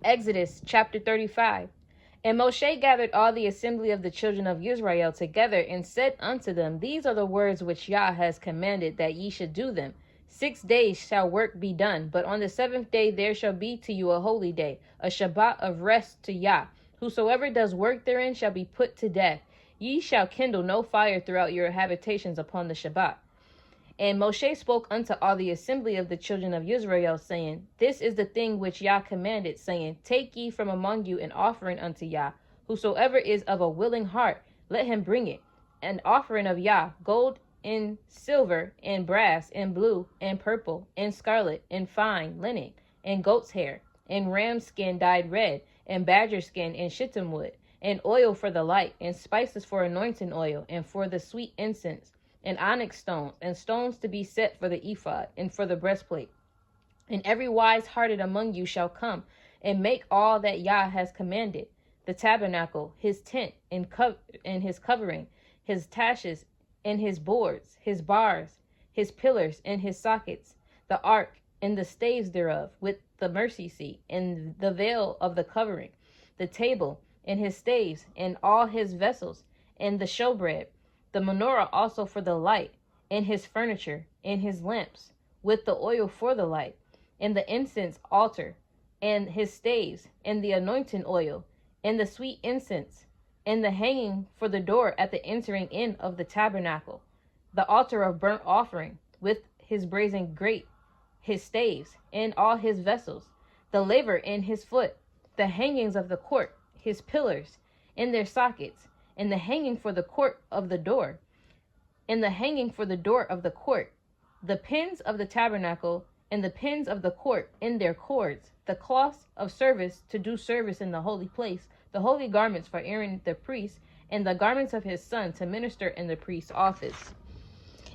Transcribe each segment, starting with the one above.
Exodus chapter 35. And Moshe gathered all the assembly of the children of Israel together, and said unto them, These are the words which Yah has commanded, that ye should do them. 6 days shall work be done, but on the seventh day there shall be to you a holy day, a Shabbat of rest to Yah. Whosoever does work therein shall be put to death. Ye shall kindle no fire throughout your habitations upon the Shabbat. And Moshe spoke unto all the assembly of the children of Israel, saying, This is the thing which Yah commanded, saying, Take ye from among you an offering unto Yah. Whosoever is of a willing heart, let him bring it. An offering of Yah, gold and silver and brass and blue and purple and scarlet and fine linen and goat's hair and ram skin dyed red and badger skin and shittim wood and oil for the light and spices for anointing oil and for the sweet incense and onyx stones, and stones to be set for the ephod, and for the breastplate. And every wise-hearted among you shall come, and make all that Yah has commanded, the tabernacle, his tent, and his covering, his taches, and his boards, his bars, his pillars, and his sockets, the ark, and the staves thereof, with the mercy seat, and the veil of the covering, the table, and his staves, and all his vessels, and the showbread, the menorah also for the light, and his furniture, and his lamps, with the oil for the light, and the incense altar, and his staves, and the anointing oil, and the sweet incense, and the hanging for the door at the entering in of the tabernacle, the altar of burnt offering, with his brazen grate, his staves, and all his vessels, the laver in his foot, the hangings of the court, his pillars, and their sockets, and the hanging for the court of the door, and the hanging for the door of the court, the pins of the tabernacle, and the pins of the court in their cords, the cloths of service to do service in the holy place, the holy garments for Aaron the priest, and the garments of his son to minister in the priest's office.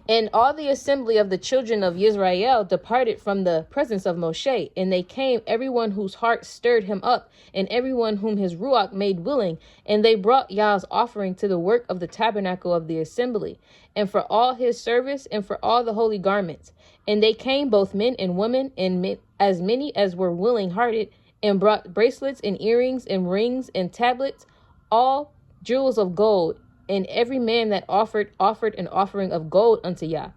And all the assembly of the children of Israel departed from the presence of Moshe, and they came, everyone whose heart stirred him up, and everyone whom his ruach made willing, and they brought Yah's offering to the work of the tabernacle of the assembly, and for all his service, and for all the holy garments. And they came, both men and women, and as many as were willing hearted, and brought bracelets and earrings and rings and tablets, all jewels of gold. And every man that offered an offering of gold unto Yah.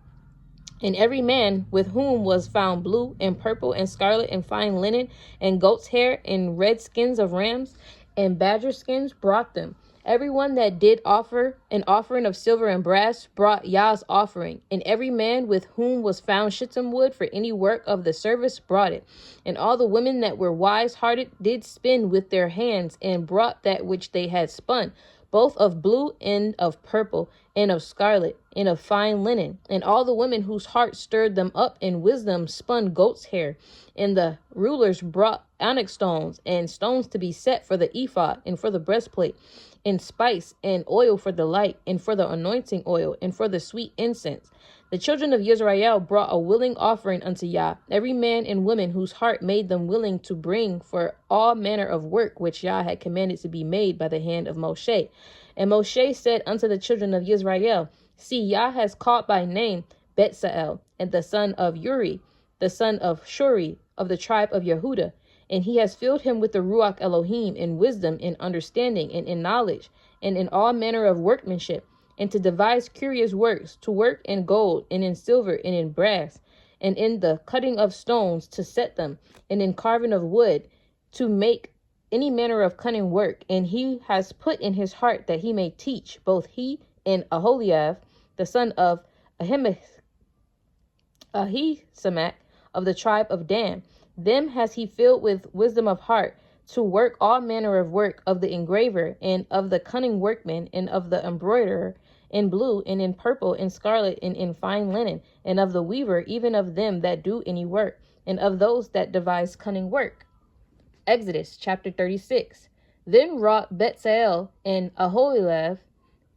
And every man with whom was found blue and purple and scarlet and fine linen and goat's hair and red skins of rams and badger skins brought them. Everyone that did offer an offering of silver and brass brought Yah's offering. And every man with whom was found shittim wood for any work of the service brought it. And all the women that were wise-hearted did spin with their hands and brought that which they had spun, both of blue and of purple, and of scarlet, and of fine linen. And all the women whose hearts stirred them up in wisdom spun goat's hair. And the rulers brought onyx stones, and stones to be set for the ephod, and for the breastplate, and spice, and oil for the light, and for the anointing oil, and for the sweet incense. The children of Israel brought a willing offering unto Yah, every man and woman whose heart made them willing to bring for all manner of work which Yah had commanded to be made by the hand of Moshe. And Moshe said unto the children of Israel, See, Yah has called by name Betzael, and the son of Uri, the son of Shuri, of the tribe of Yehudah, and he has filled him with the Ruach Elohim in wisdom, in understanding, and in knowledge, and in all manner of workmanship, and to devise curious works, to work in gold, and in silver, and in brass, and in the cutting of stones, to set them, and in carving of wood, to make any manner of cunning work. And he has put in his heart that he may teach, both he and Aholiab, the son of Ahisamach, of the tribe of Dan. Them has he filled with wisdom of heart, to work all manner of work of the engraver, and of the cunning workman, and of the embroiderer, in blue, and in purple, and scarlet, and in fine linen, and of the weaver, even of them that do any work, and of those that devise cunning work. Exodus chapter 36. Then wrought Betzael and Aholiab,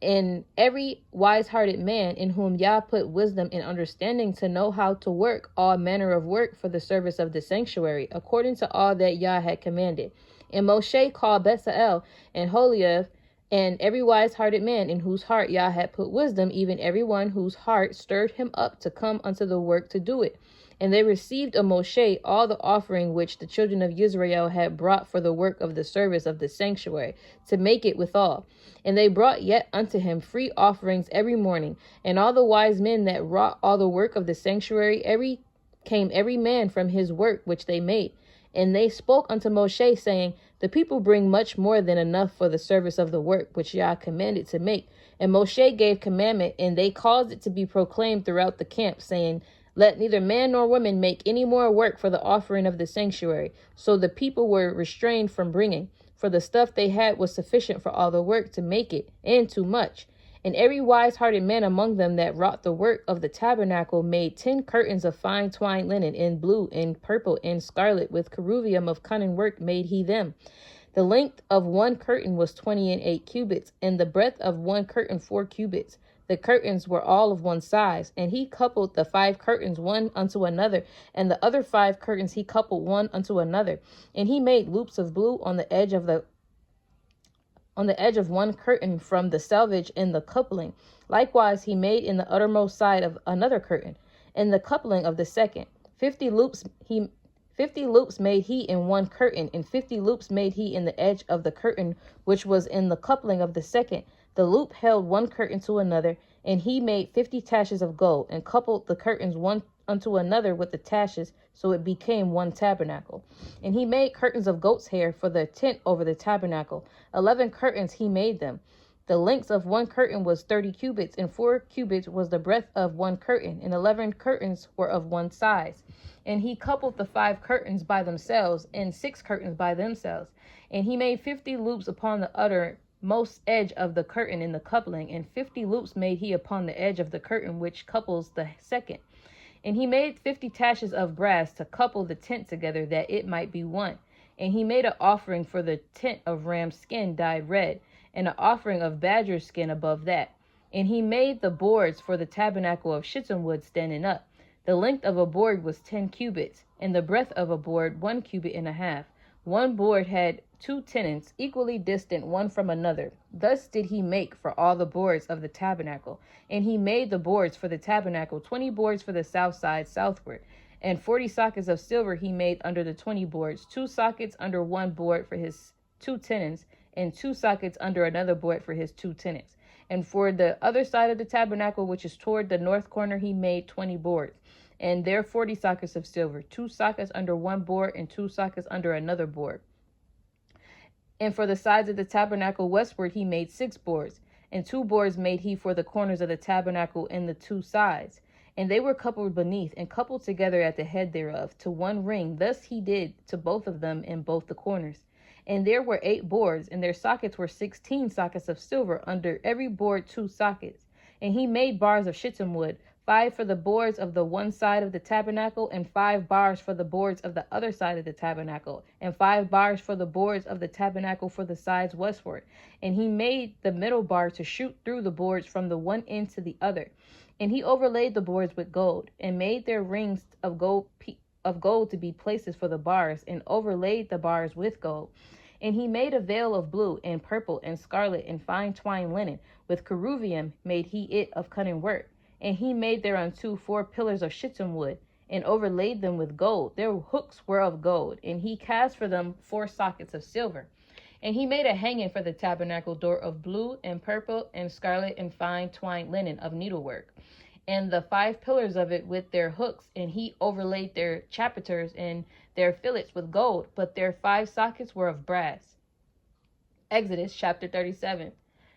and every wise-hearted man in whom Yah put wisdom and understanding, to know how to work all manner of work for the service of the sanctuary, according to all that Yah had commanded. And Moshe called Betzael and Aholiab, and every wise-hearted man in whose heart Yah had put wisdom, even every one whose heart stirred him up to come unto the work to do it. And they received of Moshe all the offering which the children of Israel had brought for the work of the service of the sanctuary, to make it withal. And they brought yet unto him free offerings every morning. And all the wise men that wrought all the work of the sanctuary, every man from his work which they made. And they spoke unto Moshe, saying, The people bring much more than enough for the service of the work which Yah commanded to make. And Moshe gave commandment, and they caused it to be proclaimed throughout the camp, saying, Let neither man nor woman make any more work for the offering of the sanctuary. So the people were restrained from bringing, for the stuff they had was sufficient for all the work to make it, and too much. And every wise-hearted man among them that wrought the work of the tabernacle made 10 curtains of fine twined linen, in blue, and purple, and scarlet, with cherubium of cunning work made he them. The length of one curtain was 28 cubits, and the breadth of one curtain 4 cubits. The curtains were all of one size, and he coupled the 5 curtains one unto another, and the other 5 curtains he coupled one unto another. And he made loops of blue on the edge of one curtain from the selvage in the coupling. Likewise he made in the uttermost side of another curtain, in the coupling of the second. 50 loops made he in one curtain, and 50 loops made he in the edge of the curtain which was in the coupling of the second. The loop held one curtain to another, and he made 50 taches of gold, and coupled the curtains one unto another with the taches, so it became one tabernacle. And he made curtains of goat's hair for the tent over the tabernacle. 11 curtains he made them. The length of one curtain was 30 cubits, and 4 cubits was the breadth of one curtain, and 11 curtains were of one size. And he coupled the 5 curtains by themselves, and 6 curtains by themselves. And he made 50 loops upon the uttermost edge of the curtain in the coupling, and 50 loops made he upon the edge of the curtain which couples the second. And he made 50 taches of brass to couple the tent together, that it might be one. And he made an offering for the tent of ram's skin dyed red, and an offering of badger skin above that. And he made the boards for the tabernacle of shittim wood standing up. The length of a board was 10 cubits, and the breadth of a board 1 cubit and a half. One board had 2 tenons, equally distant one from another. Thus did he make for all the boards of the tabernacle. And he made the boards for the tabernacle, 20 boards for the south side southward. And 40 sockets of silver he made under the 20 boards, 2 sockets under one board for his 2 tenons, and 2 sockets under another board for his 2 tenons. And for the other side of the tabernacle, which is toward the north corner, he made 20 boards. And there 40 sockets of silver, 2 sockets under one board, and 2 sockets under another board. And for the sides of the tabernacle westward he made 6 boards, and 2 boards made he for the corners of the tabernacle in the 2 sides. And they were coupled beneath, and coupled together at the head thereof, to one ring. Thus he did to both of them in both the corners. And there were 8 boards, and their sockets were 16 sockets of silver, under every board 2 sockets. And he made bars of shittim wood, 5 for the boards of the one side of the tabernacle, and 5 bars for the boards of the other side of the tabernacle, and 5 bars for the boards of the tabernacle for the sides westward. And he made the middle bar to shoot through the boards from the one end to the other. And he overlaid the boards with gold, and made their rings of gold to be places for the bars, and overlaid the bars with gold. And he made a veil of blue, and purple, and scarlet, and fine twined linen. With cherubium made he it of cunning work. And he made thereunto 4 pillars of shittim wood, and overlaid them with gold. Their hooks were of gold, and he cast for them 4 sockets of silver. And he made a hanging for the tabernacle door of blue, and purple, and scarlet, and fine twined linen of needlework. And the 5 pillars of it with their hooks, and he overlaid their chapiters and their fillets with gold, but their 5 sockets were of brass. Exodus chapter 37.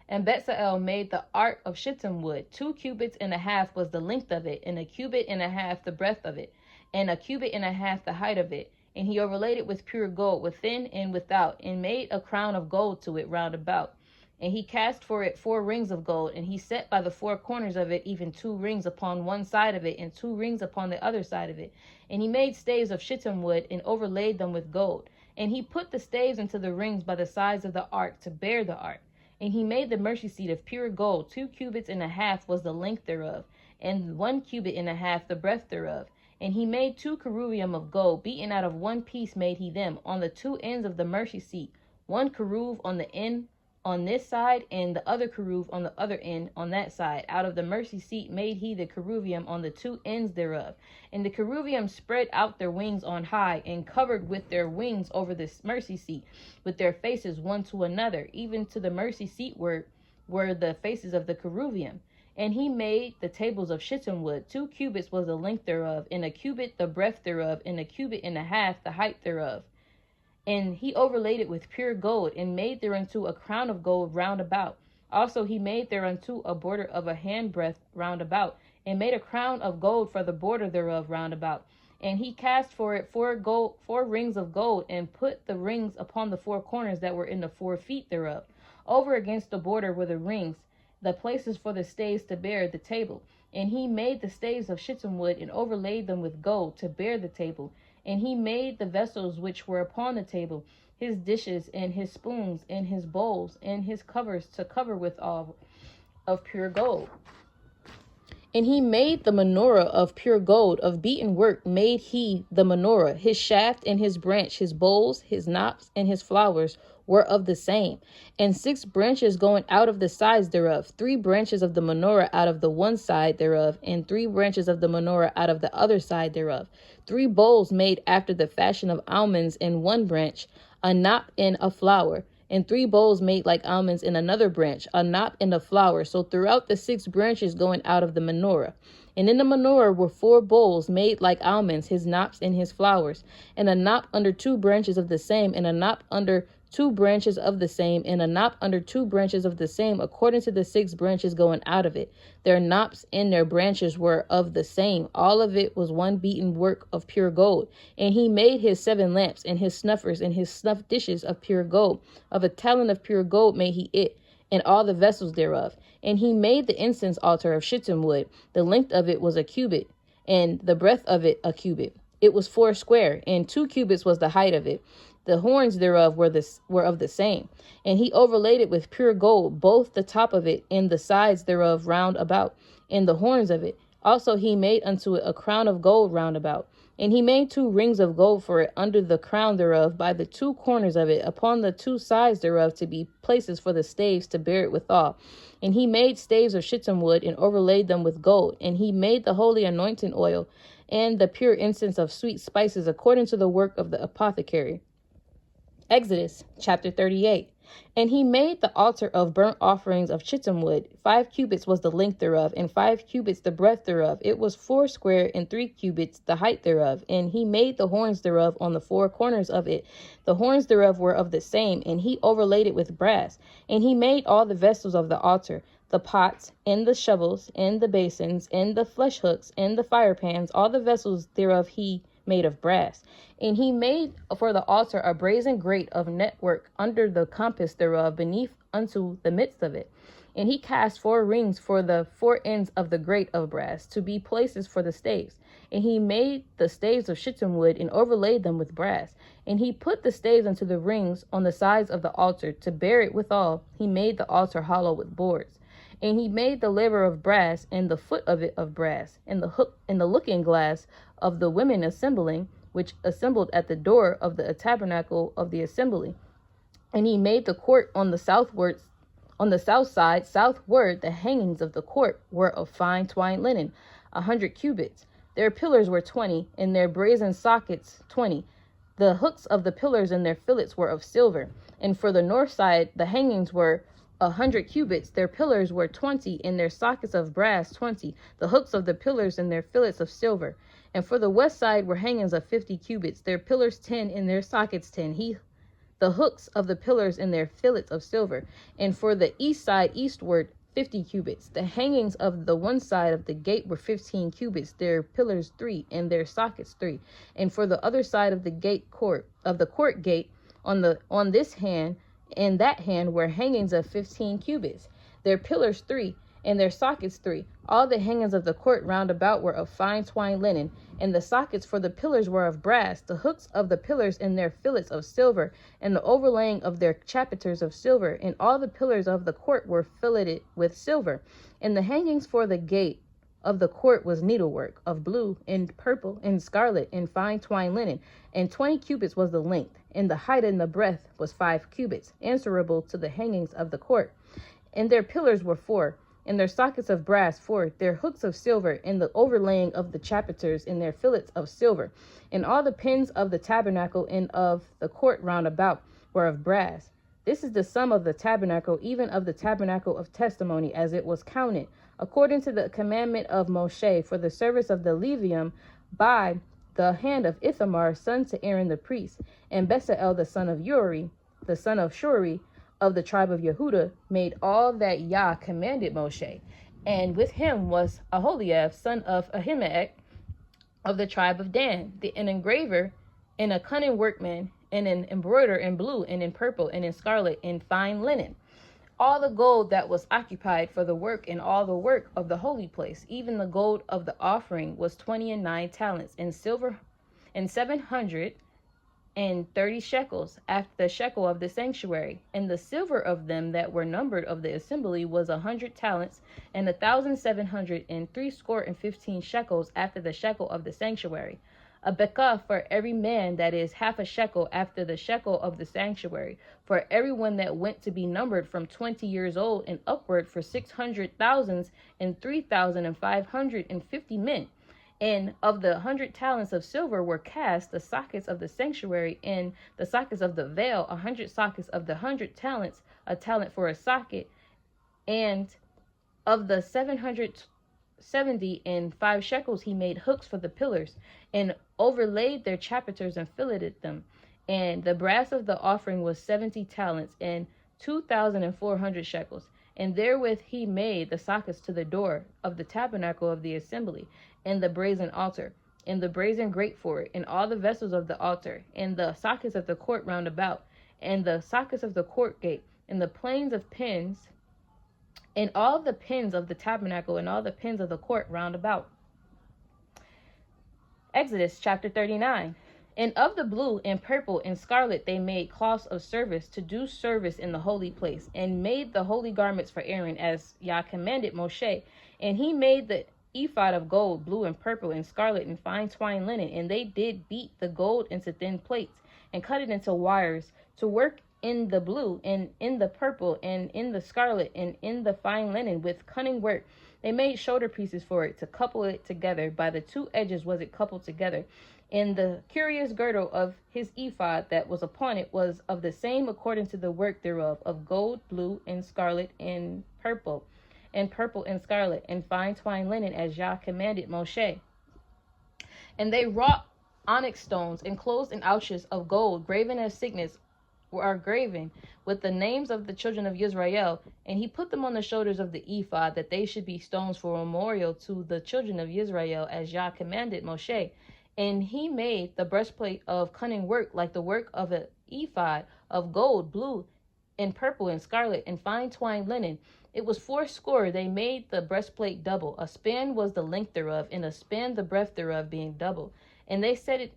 And Bezalel made the ark of shittim wood. 2 cubits and a half was the length of it, and 1 cubit and a half the breadth of it, and 1 cubit and a half the height of it. And he overlaid it with pure gold within and without, and made a crown of gold to it round about. And he cast for it 4 rings of gold, and he set by the 4 corners of it even 2 rings upon one side of it, and 2 rings upon the other side of it. And he made staves of shittim wood, and overlaid them with gold. And he put the staves into the rings by the sides of the ark to bear the ark. And he made the mercy seat of pure gold. 2 cubits and a half was the length thereof, and 1 cubit and a half the breadth thereof. And he made 2 cherubium of gold, beaten out of one piece made he them, on the 2 ends of the mercy seat, 1 cherub on the end on this side, and the other keruv on the other end on that side. Out of the mercy seat made he the keruvium on the two ends thereof. And the keruvium spread out their wings on high, and covered with their wings over this mercy seat, with their faces one to another, even to the mercy seat were the faces of the keruvium. And he made the tables of shittim wood. 2 cubits was the length thereof, and a cubit the breadth thereof, and a cubit and a half the height thereof. And he overlaid it with pure gold, and made thereunto a crown of gold round about. Also he made thereunto a border of a handbreadth round about, and made a crown of gold for the border thereof round about. And he cast for it 4 rings of gold, and put the rings upon the 4 corners that were in the 4 feet thereof. Over against the border were the rings, the places for the staves to bear the table. And he made the staves of shittim wood, and overlaid them with gold to bear the table. And he made the vessels which were upon the table, his dishes, and his spoons, and his bowls, and his covers to cover with all of pure gold. And he made the menorah of pure gold, of beaten work made he the menorah. His shaft and his branch, his bowls, his knops, and his flowers were of the same. And 6 branches going out of the sides thereof, 3 branches of the menorah out of the one side thereof, and 3 branches of the menorah out of the other side thereof. 3 bowls made after the fashion of almonds in one branch, a knop and a flower. And 3 bowls made like almonds in another branch, a knop and a flower. So throughout the 6 branches going out of the menorah. And in the menorah were 4 bowls made like almonds, his knops and his flowers, and a knop under 2 branches of the same, and a knop under 2 branches of the same, and a knop under 2 branches of the same, according to the 6 branches going out of it. Their knops and their branches were of the same. All of it was one beaten work of pure gold. And he made his 7 lamps, and his snuffers, and his snuff dishes of pure gold. Of a talent of pure gold made he it, and all the vessels thereof. And he made the incense altar of shittim wood. The length of it was a cubit, and the breadth of it a cubit. It was 4 square, and 2 cubits was the height of it. The horns thereof were of the same. And he overlaid it with pure gold, both the top of it and the sides thereof round about, and the horns of it. Also he made unto it a crown of gold round about. And he made 2 rings of gold for it under the crown thereof, by the 2 corners of it, upon the 2 sides thereof, to be places for the staves to bear it withal. And he made staves of shittim wood, and overlaid them with gold. And he made the holy anointing oil, and the pure incense of sweet spices, according to the work of the apothecary. Exodus chapter 38. And he made the altar of burnt offerings of shittim wood. 5 cubits was the length thereof, and 5 cubits the breadth thereof. It was 4 square, and 3 cubits the height thereof. And he made the horns thereof on the 4 corners of it. The horns thereof were of the same, and he overlaid it with brass. And he made all the vessels of the altar, the pots, and the shovels, and the basins, and the flesh hooks, and the fire pans. All the vessels thereof he made of brass. And he made for the altar a brazen grate of network under the compass thereof, beneath unto the midst of it. And he cast 4 rings for the 4 ends of the grate of brass, to be places for the staves. And he made the staves of shittim wood, and overlaid them with brass. And he put the staves unto the rings on the sides of the altar, to bear it withal. He made the altar hollow with boards. And he made the laver of brass, and the foot of it of brass, and the hook and the looking glass of the women assembling, which assembled at the door of the tabernacle of the assembly. And he made the court on the south side, southward. The hangings of the court were of fine twined linen, 100 cubits. Their pillars were 20, and their brazen sockets 20. The hooks of the pillars and their fillets were of silver. And for the north side, the hangings were 100 cubits. Their pillars were 20, and their sockets of brass 20. The hooks of the pillars and their fillets of silver. And for the west side were hangings of 50 cubits. Their pillars 10, and their sockets 10. The hooks of the pillars and their fillets of silver. And for the east side eastward 50 cubits. The hangings of the one side of the gate were 15 cubits. Their pillars 3, and their sockets 3. And for the other side of the court gate, on this hand and that hand were hangings of 15 cubits. Their pillars 3, and their sockets 3. All the hangings of the court round about were of fine twined linen, and the sockets for the pillars were of brass. The hooks of the pillars and their fillets of silver, and the overlaying of their chapiters of silver. And all the pillars of the court were filleted with silver. And the hangings for the gate of the court was needlework of blue and purple and scarlet and fine twined linen, and 20 cubits was the length, and the height and the breadth was 5 cubits, answerable to the hangings of the court. And their pillars were 4, and their sockets of brass 4, their hooks of silver, and the overlaying of the chapiters, and their fillets of silver. And all the pins of the tabernacle and of the court round about were of brass. This is the sum of the tabernacle, even of the tabernacle of testimony, as it was counted, according to the commandment of Moshe, for the service of the Levium, by the hand of Ithamar, son to Aaron the priest, and Bezalel the son of Uri, the son of Shuri, of the tribe of Yehuda, made all that Yah commanded Moshe. And with him was Aholiab, son of Ahimelech, of the tribe of Dan, an engraver, and a cunning workman, and an embroiderer in blue, and in purple, and in scarlet, and fine linen. All the gold that was occupied for the work, and all the work of the holy place, even the gold of the offering, was 29 talents, and silver, and 730 shekels, after the shekel of the sanctuary. And the silver of them that were numbered of the assembly was 100 talents, and 1,715 shekels, after the shekel of the sanctuary. A bekah for every man, that is half a shekel, after the shekel of the sanctuary, for everyone that went to be numbered from 20 years old and upward, for 600,000 and 3,550 men. And of the 100 talents of silver were cast the sockets of the sanctuary, and the sockets of the veil, 100 sockets of the 100 talents, a talent for a socket. And of the 775 shekels he made hooks for the pillars, and overlaid their chapiters and filleted them. And the brass of the offering was 70 talents, and 2,400 shekels. And therewith he made the sockets to the door of the tabernacle of the assembly, and the brazen altar, and the brazen grate for it, and all the vessels of the altar, and the sockets of the court round about, and the sockets of the court gate, and the planes of pins, and all the pins of the tabernacle, and all the pins of the court round about. Exodus chapter 39. And of the blue and purple and scarlet they made cloths of service to do service in the holy place, and made the holy garments for Aaron, as Yah commanded Moshe. And he made the ephod of gold, blue and purple and scarlet and fine twined linen, and they did beat the gold into thin plates, and cut it into wires, to work in the blue, and in the purple, and in the scarlet, and in the fine linen with cunning work. They made shoulder pieces for it, to couple it together. By the 2 edges was it coupled together. And the curious girdle of his ephod that was upon it was of the same according to the work thereof, of gold, blue, and scarlet, and purple and scarlet, and fine twined linen, as Yah commanded Moshe. And they wrought onyx stones, enclosed in ouches of gold, graven as signets are graven, with the names of the children of Israel. And he put them on the shoulders of the ephod, that they should be stones for a memorial to the children of Israel, as Yah commanded Moshe. And he made the breastplate of cunning work, like the work of an ephod, of gold, blue, and purple, and scarlet, and fine twined linen. It was 80. They made the breastplate double. A span was the length thereof, and a span the breadth thereof, being double. And they set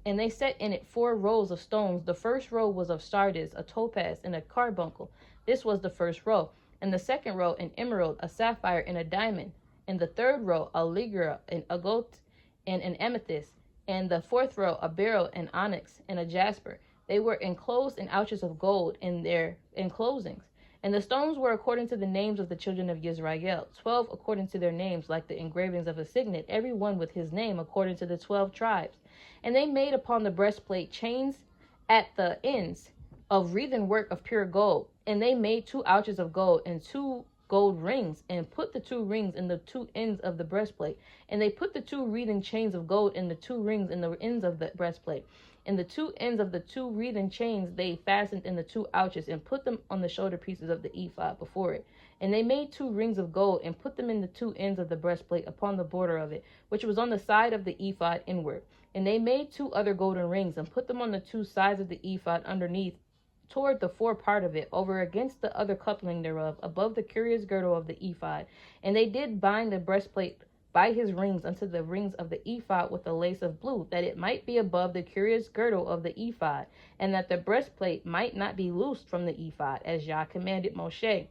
in it 4 rows of stones. The first row was of sardis, a topaz, and a carbuncle. This was the first row. And the second row, an emerald, a sapphire, and a diamond. And the third row, a ligure, an agate, and an amethyst. And the fourth row, a beryl, an onyx, and a jasper. They were enclosed in ouches of gold in their enclosings. And the stones were according to the names of the children of Israel, 12 according to their names, like the engravings of a signet, every one with his name according to the 12 tribes. And they made upon the breastplate chains at the ends of wreathen work of pure gold. And they made 2 ouches of gold, and 2 gold rings, and put the 2 rings in the 2 ends of the breastplate. And they put the 2 wreathen chains of gold in the 2 rings in the ends of the breastplate. And the 2 ends of the 2 wreathen chains they fastened in the 2 ouches, and put them on the shoulder pieces of the ephod before it. And they made 2 rings of gold, and put them in the 2 ends of the breastplate upon the border of it, which was on the side of the ephod inward. And they made 2 other golden rings, and put them on the 2 sides of the ephod underneath, toward the fore part of it, over against the other coupling thereof, above the curious girdle of the ephod. And they did bind the breastplate by his rings unto the rings of the ephod with a lace of blue, that it might be above the curious girdle of the ephod, and that the breastplate might not be loosed from the ephod, as Yah commanded Moshe.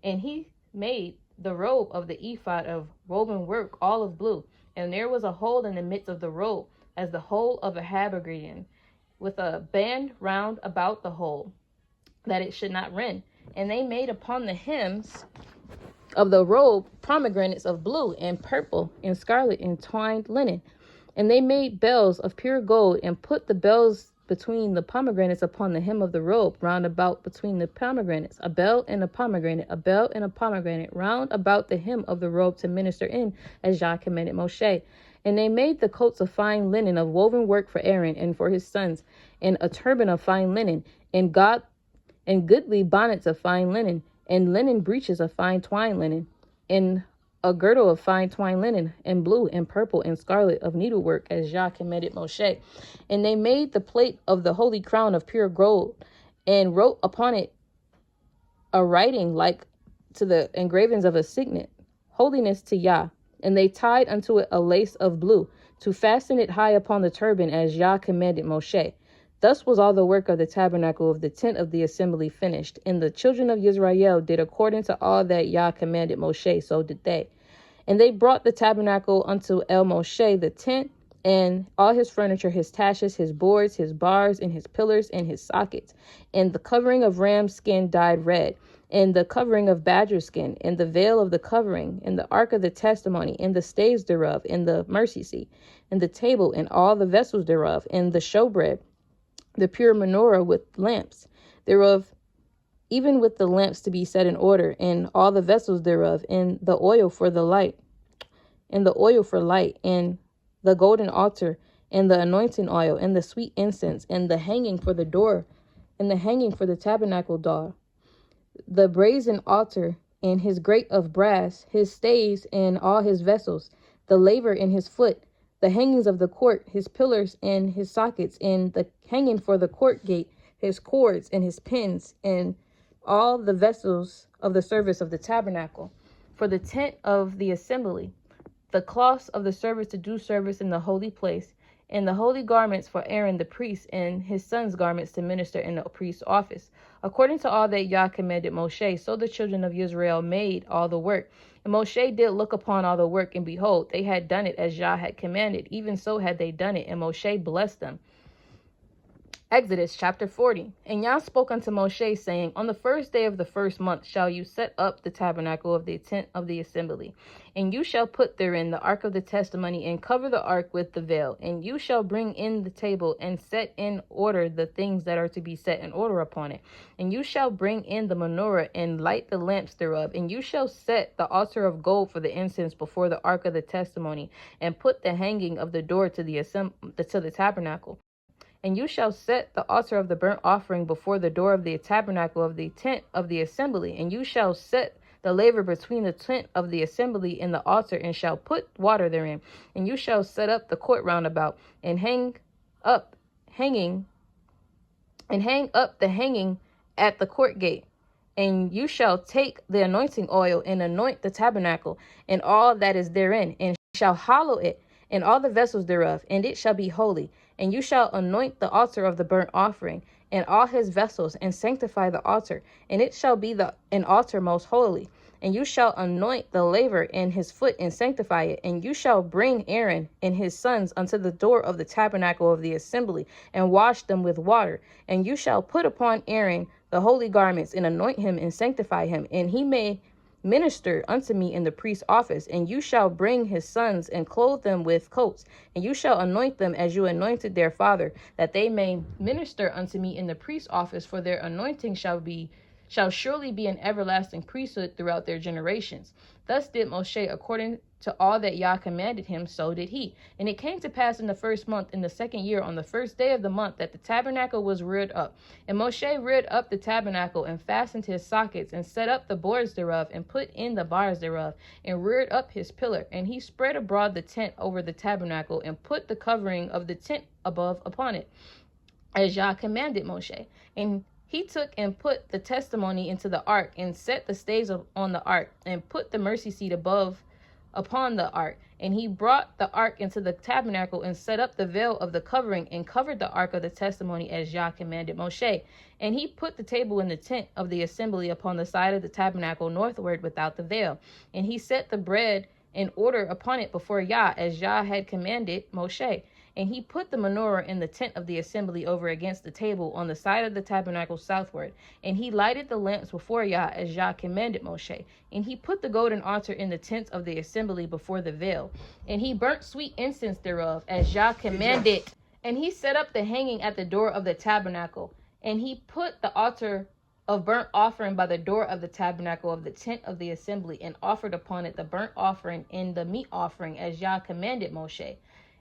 And he made the robe of the ephod of woven work, all of blue. And there was a hole in the midst of the robe, as the hole of a habergeon, with a band round about the hole, that it should not rend. And they made upon the hems of the robe pomegranates of blue and purple and scarlet and twined linen. And they made bells of pure gold, and put the bells between the pomegranates upon the hem of the robe, round about between the pomegranates, a bell and a pomegranate, a bell and a pomegranate, round about the hem of the robe to minister in, as Yah commanded Moshe. And they made the coats of fine linen of woven work for Aaron and for his sons, and a turban of fine linen, and goodly bonnets of fine linen, and linen breeches of fine twined linen, and a girdle of fine twined linen, and blue and purple and scarlet of needlework, as Yah commanded Moshe. And they made the plate of the holy crown of pure gold, and wrote upon it a writing like to the engravings of a signet, holiness to Yah. And they tied unto it a lace of blue, to fasten it high upon the turban, as Yah commanded Moshe. Thus was all the work of the tabernacle of the tent of the assembly finished. And the children of Israel did according to all that Yah commanded Moshe, so did they. And they brought the tabernacle unto El Moshe, the tent, and all his furniture, his taches, his boards, his bars, and his pillars, and his sockets, and the covering of ram skin dyed red, and the covering of badger skin, and the veil of the covering, and the ark of the testimony, and the staves thereof, and the mercy seat, and the table, and all the vessels thereof, and the showbread, the pure menorah with lamps thereof, even with the lamps to be set in order, and all the vessels thereof, and the oil for the light, and the oil for light, and the golden altar, and the anointing oil, and the sweet incense, and the hanging for the door, and the hanging for the tabernacle door, the brazen altar, and his grate of brass, his staves, and all his vessels, the laver in his foot, the hangings of the court, his pillars and his sockets, and the hanging for the court gate, his cords and his pins, and all the vessels of the service of the tabernacle, for the tent of the assembly, the cloths of the service to do service in the holy place, and the holy garments for Aaron the priest, and his sons' garments to minister in the priest's office. According to all that Yah commanded Moshe, so the children of Israel made all the work. And Moshe did look upon all the work, and behold, they had done it as Yah had commanded. Even so had they done it, and Moshe blessed them. Exodus chapter 40. And Yah spoke unto Moshe, saying, On the first day of the first month shall you set up the tabernacle of the tent of the assembly. And you shall put therein the ark of the testimony, and cover the ark with the veil. And you shall bring in the table, and set in order the things that are to be set in order upon it. And you shall bring in the menorah, and light the lamps thereof. And you shall set the altar of gold for the incense before the ark of the testimony, and put the hanging of the door to the tabernacle. And you shall set the altar of the burnt offering before the door of the tabernacle of the tent of the assembly. And you shall set the laver between the tent of the assembly and the altar, and shall put water therein. And you shall set up the court round about, and hang up the hanging at the court gate. And you shall take the anointing oil, and anoint the tabernacle, and all that is therein, and shall hallow it, and all the vessels thereof, and it shall be holy. And you shall anoint the altar of the burnt offering, and all his vessels, and sanctify the altar, and it shall be an altar most holy. And you shall anoint the laver in his foot, and sanctify it. And you shall bring Aaron and his sons unto the door of the tabernacle of the assembly, and wash them with water. And you shall put upon Aaron the holy garments, and anoint him, and sanctify him, and he may minister unto me in the priest's office. And you shall bring his sons, and clothe them with coats, and you shall anoint them as you anointed their father, that they may minister unto me in the priest's office. For their anointing shall surely be an everlasting priesthood throughout their generations. Thus did Moshe according to all that Yah commanded him, so did he. And it came to pass in the first month, in the second year, on the first day of the month, that the tabernacle was reared up. And Moshe reared up the tabernacle, and fastened his sockets, and set up the boards thereof, and put in the bars thereof, and reared up his pillar. And he spread abroad the tent over the tabernacle, and put the covering of the tent above upon it, as Yah commanded Moshe. And he took and put the testimony into the ark, and set the staves on the ark, and put the mercy seat above upon the ark. And he brought the ark into the tabernacle and set up the veil of the covering and covered the ark of the testimony as Yah commanded Moshe. And he put the table in the tent of the assembly upon the side of the tabernacle northward without the veil. And he set the bread in order upon it before Yah as Yah had commanded Moshe. And he put the menorah in the tent of the assembly over against the table on the side of the tabernacle southward. And he lighted the lamps before Yah as Yah commanded Moshe. And he put the golden altar in the tent of the assembly before the veil. And he burnt sweet incense thereof as Yah commanded. And he set up the hanging at the door of the tabernacle. And he put the altar of burnt offering by the door of the tabernacle of the tent of the assembly, and offered upon it the burnt offering and the meat offering as Yah commanded Moshe.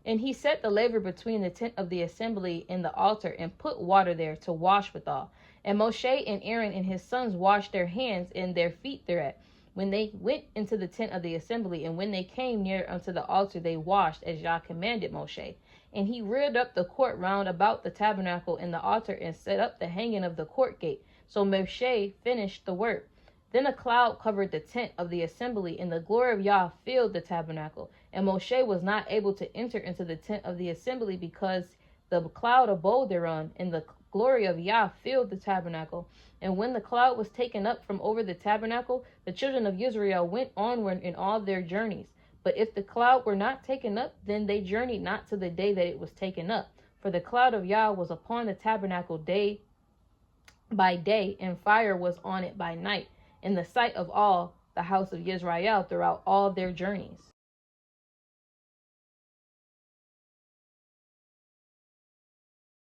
And he set the laver between the tent of the assembly and the altar, and put water there to wash withal. And Moshe and Aaron and his sons washed their hands and their feet thereat, when they went into the tent of the assembly. And when they came near unto the altar, they washed as Yah commanded Moshe. And he reared up the court round about the tabernacle and the altar, and set up the hanging of the court gate. So Moshe finished the work. Then a cloud covered the tent of the assembly, and the glory of Yah filled the tabernacle. And Moshe was not able to enter into the tent of the assembly, because the cloud abode thereon, and the glory of Yah filled the tabernacle. And when the cloud was taken up from over the tabernacle, the children of Israel went onward in all their journeys. But if the cloud were not taken up, then they journeyed not to the day that it was taken up. For the cloud of Yah was upon the tabernacle day by day, and fire was on it by night, in the sight of all the house of Israel throughout all their journeys.